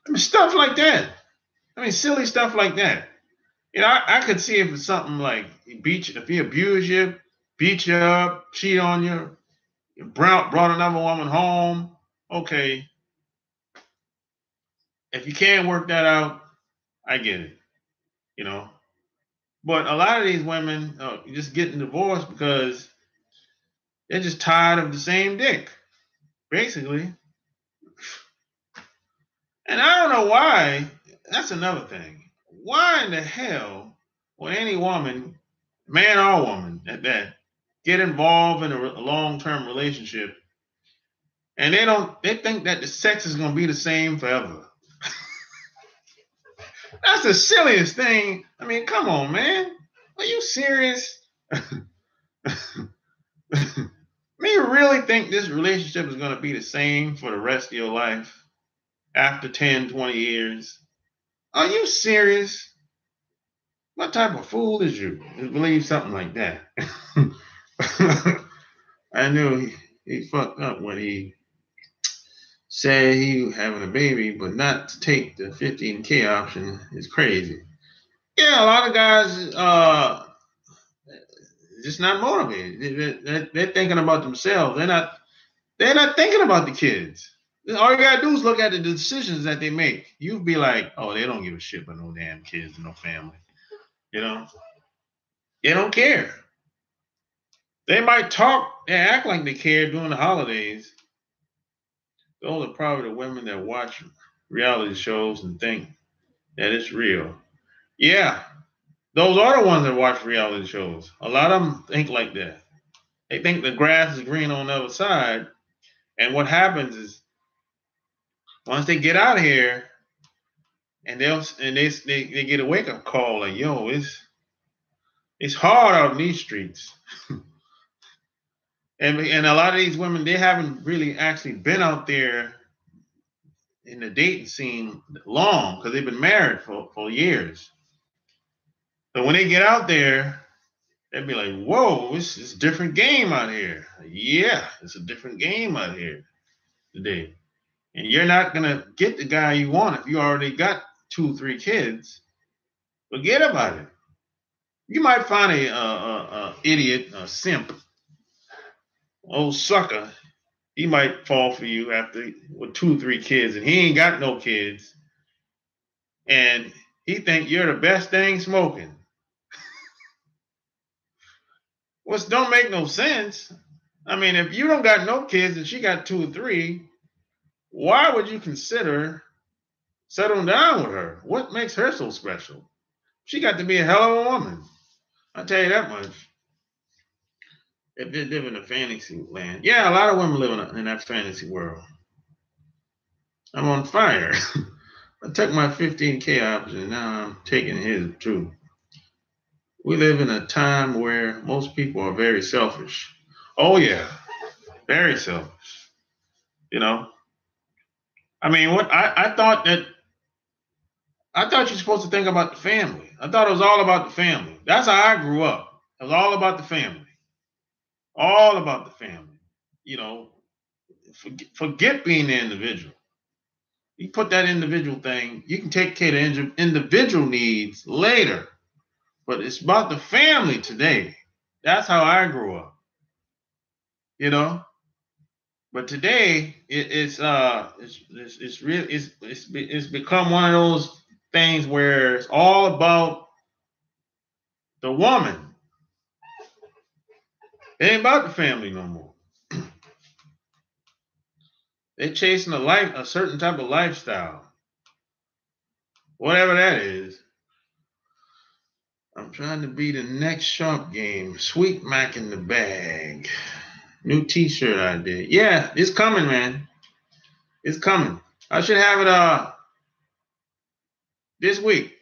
I mean, stuff like that. I mean, silly stuff like that. You know, I could see if it's something like if he abused you, beat you up, cheat on you, brought another woman home. Okay. If you can't work that out, I get it. You know. But a lot of these women just getting divorced because they're just tired of the same dick, basically. And I don't know why. That's another thing. Why in the hell would any woman, man or woman, at that, get involved in a long-term relationship and they think that the sex is going to be the same forever? That's the silliest thing. I mean, come on, man. Are you serious? Me really think this relationship is going to be the same for the rest of your life after 10, 20 years? Are you serious? What type of fool is you to believe something like that? I knew he fucked up when he said he was having a baby, but not to take the 15K option is crazy. Yeah, a lot of guys just not motivated. They're thinking about themselves. They're not thinking about the kids. All you gotta do is look at the decisions that they make. You'd be like, oh, they don't give a shit about no damn kids and no family. You know? They don't care. They might talk and act like they care during the holidays. Those are probably the women that watch reality shows and think that it's real. Yeah, those are the ones that watch reality shows. A lot of them think like that. They think the grass is green on the other side. And what happens is once they get out of here and they get a wake up call like, yo, it's hard out in these streets. And a lot of these women, they haven't really actually been out there in the dating scene long because they've been married for years. So when they get out there, they'd be like, whoa, it's a different game out here. Yeah, it's a different game out here today. And you're not going to get the guy you want if you already got 2, 3 kids. Forget about it. You might find a idiot, a simp, old sucker. He might fall for you after with 2, 3 kids, and he ain't got no kids, and he think you're the best thing smoking. Which don't make no sense. I mean, if you don't got no kids and she got 2 or 3, why would you consider settling down with her? What makes her so special? She got to be a hell of a woman. I'll tell you that much. If they live in a fantasy land. Yeah, a lot of women live in that fantasy world. I'm on fire. I took my 15K option. Now I'm taking his too. We live in a time where most people are very selfish. Oh yeah, very selfish. You know, I mean, what I thought you're supposed to think about the family. I thought it was all about the family. That's how I grew up. It was all about the family. All about the family. You know, forget being the individual. You put that individual thing, you can take care of individual needs later, but it's about the family today. That's how I grew up, you know. But today, it's really it's become one of those things where it's all about the woman. It ain't about the family no more. They're chasing a certain type of lifestyle, whatever that is. I'm trying to be the next Sharp game. Sweet Mac in the bag. New T-shirt I did. Yeah, it's coming, man. It's coming. I should have it this week.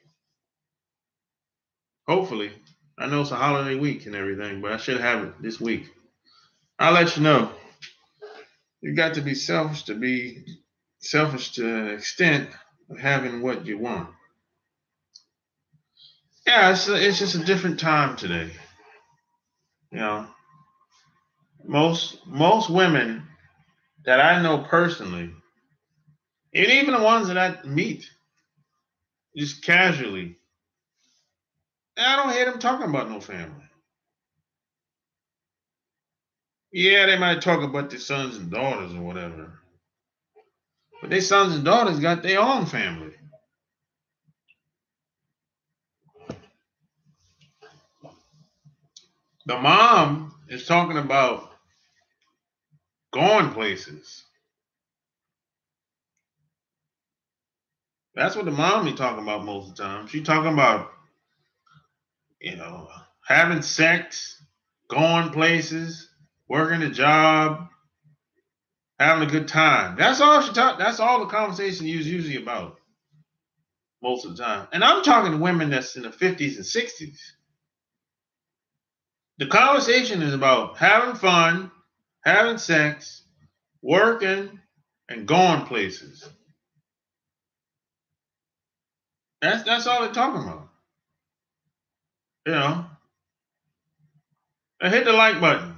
Hopefully. I know it's a holiday week and everything, but I should have it this week. I'll let you know. You got to be selfish to an extent of having what you want. Yeah, it's just a different time today. You know, most women that I know personally, and even the ones that I meet just casually, I don't hear them talking about no family. Yeah, they might talk about their sons and daughters or whatever, but their sons and daughters got their own family. The mom is talking about going places. That's what the mom be talking about most of the time. She talking about, you know, having sex, going places, working a job, having a good time. That's all she talk. That's all the conversation is usually about most of the time. And I'm talking to women that's in the 50s and 60s. The conversation is about having fun, having sex, working, and going places. That's all they're talking about. You know, and hit the like button.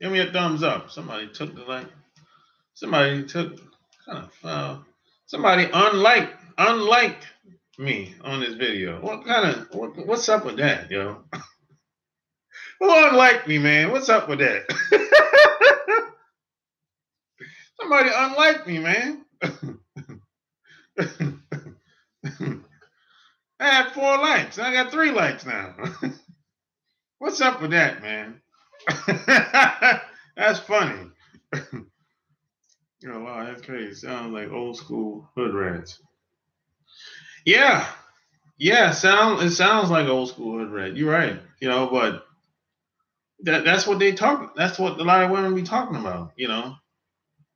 Give me a thumbs up. Somebody took the like. Somebody took kind of somebody unliked me on this video. What's up with that, yo? Who unliked me, man? What's up with that? Somebody unliked me, man. I had 4 likes. I got 3 likes now. What's up with that, man? That's funny. Oh wow, that's crazy. Sounds like old school hood rats. Yeah, yeah. It sounds like old school hood rat. You're right. You know, but that's what they talk. That's what a lot of women be talking about. You know,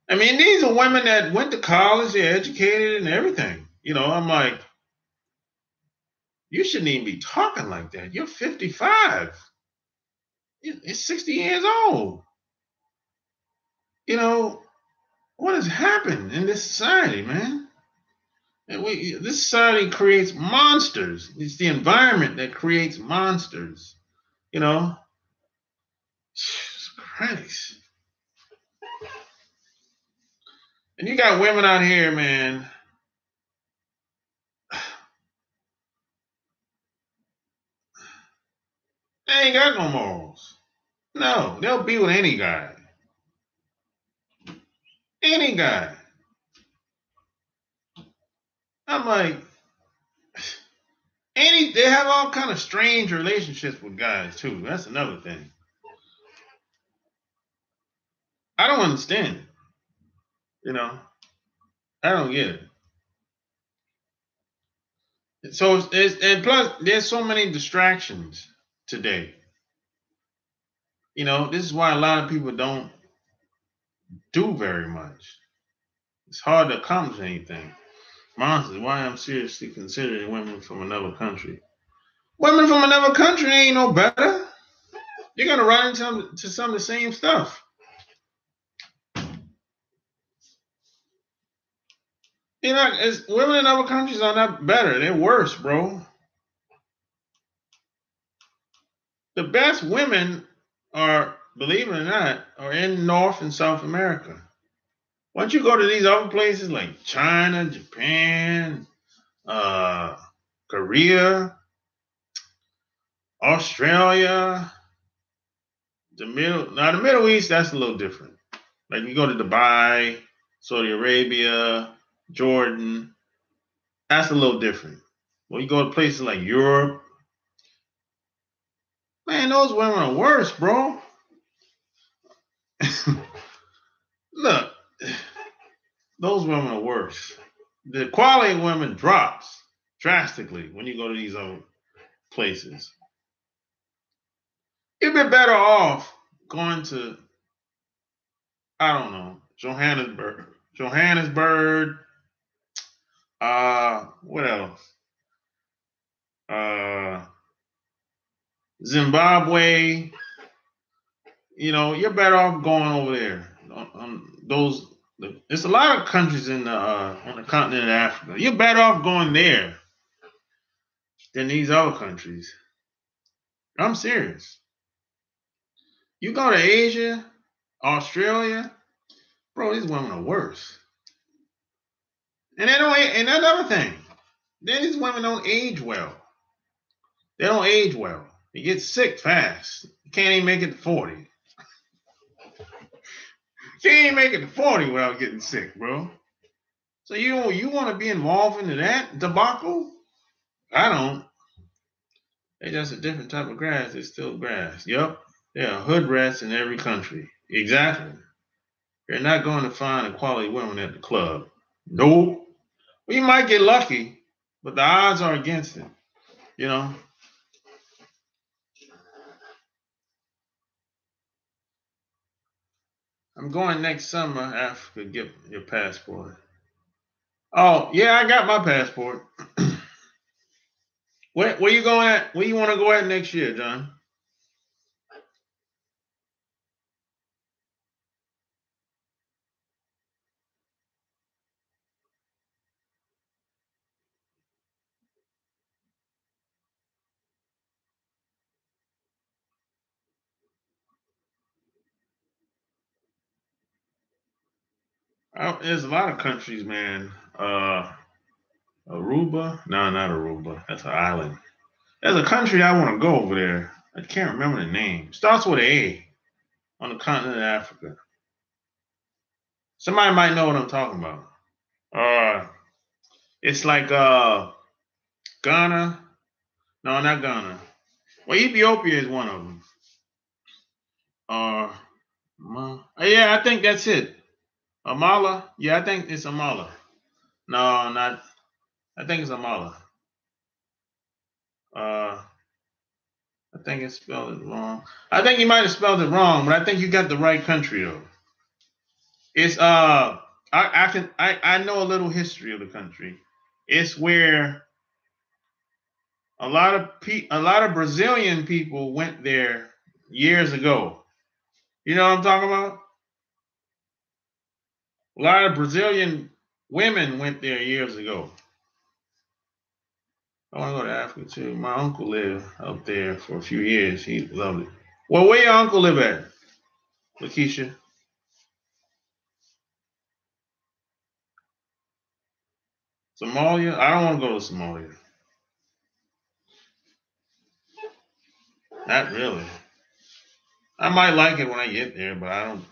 I mean, these are women that went to college, they're educated and everything. You know, I'm like, you shouldn't even be talking like that. You're 55. You're 60 years old. You know, what has happened in this society, man? This society creates monsters. It's the environment that creates monsters. You know, Jesus Christ. And you got women out here, man. They ain't got no morals. No, they'll be with any guy. Any guy. I'm like, they have all kind of strange relationships with guys too. That's another thing. I don't understand it. You know, I don't get it. So and plus there's so many distractions today. You know, this is why a lot of people don't do very much. It's hard to accomplish anything. Monsters, why I'm seriously considering women from another country. Women from another country ain't no better. You're gonna run into some of the same stuff. You know, women in other countries are not better. They're worse, bro. The best women are, believe it or not, are in North and South America. Once you go to these other places like China, Japan, Korea, Australia, the Middle East, that's a little different. Like you go to Dubai, Saudi Arabia, Jordan, that's a little different. When you go to places like Europe, man, those women are worse, bro. Look, those women are worse. The quality of women drops drastically when you go to these other places. You'd be better off going to, I don't know, Johannesburg. What else? Zimbabwe. You know, you're better off going over there. There's a lot of countries in on the continent of Africa. You're better off going there than these other countries. I'm serious. You go to Asia, Australia, bro, these women are worse. And they don't. And another thing, these women don't age well. They don't age well. You get sick fast. You can't even make it to 40. You can't even make it to 40 without getting sick, bro. So you want to be involved into that debacle? I don't. They're just a different type of grass. It's still grass. Yep. There are hood rats in every country. Exactly. You're not going to find a quality woman at the club. Nope. Well, you might get lucky, but the odds are against it. You know. I'm going next summer, Africa. Get your passport. Oh yeah, I got my passport. Where you going at? Where you want to go at next year, John? There's a lot of countries, man. Aruba? No, not Aruba. That's an island. There's a country I want to go over there. I can't remember the name. Starts with an A on the continent of Africa. Somebody might know what I'm talking about. Uh, it's like Ghana. No, not Ghana. Well, Ethiopia is one of them. Yeah, I think that's it. Amala? Yeah, I think it's Amala. No, not. I think it's Amala. Uh, I think it spelled it wrong. I think you might have spelled it wrong, but I think you got the right country though. It's I know a little history of the country. It's where a lot of Brazilian people went there years ago. You know what I'm talking about? A lot of Brazilian women went there years ago. I want to go to Africa too. My uncle lived up there for a few years. He loved it. Well, where your uncle live at, Lakeisha? Somalia? I don't want to go to Somalia. Not really. I might like it when I get there, but I don't.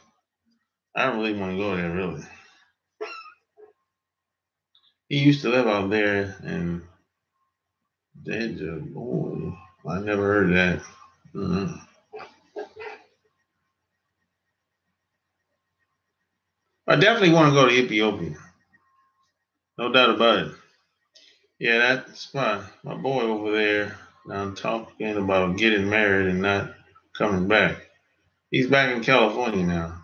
I don't really want to go there really. He used to live out there, and oh, I never heard of that. Mm-hmm. I definitely want to go to Ethiopia. No doubt about it. Yeah, that's my boy over there. Now I'm talking about getting married and not coming back. He's back in California now.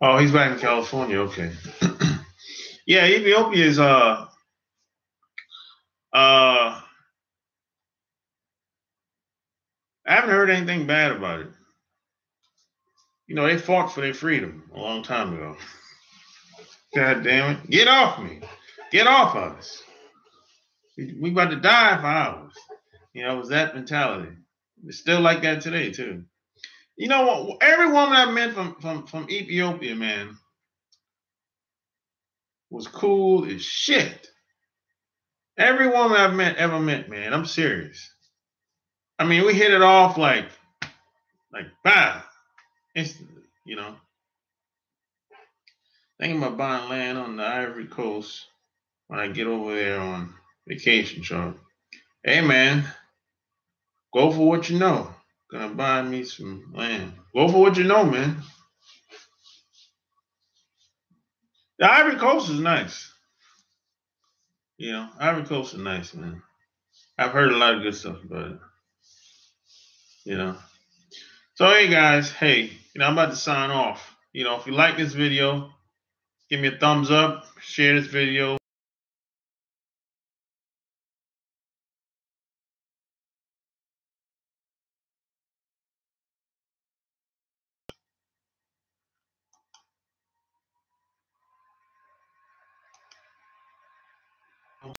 Oh, he's back in California. Okay. Yeah, Ethiopia is I haven't heard anything bad about it. You know, they fought for their freedom a long time ago. God damn it. Get off me. Get off of us. We about to die for hours. You know, it was that mentality. It's still like that today, too. You know what? Every woman I met from Ethiopia, man, was cool as shit. Every woman I've ever met, man, I'm serious. I mean, we hit it off like bam, instantly, you know. Thinking about buying land on the Ivory Coast when I get over there on vacation, Charlie. Hey, man, go for what you know. Gonna buy me some land. Go for what you know, man. The Ivory Coast is nice. You know, Ivory Coast is nice, man. I've heard a lot of good stuff about it. You know. So hey guys, hey, I'm about to sign off. You know, if you like this video, give me a thumbs up, share this video.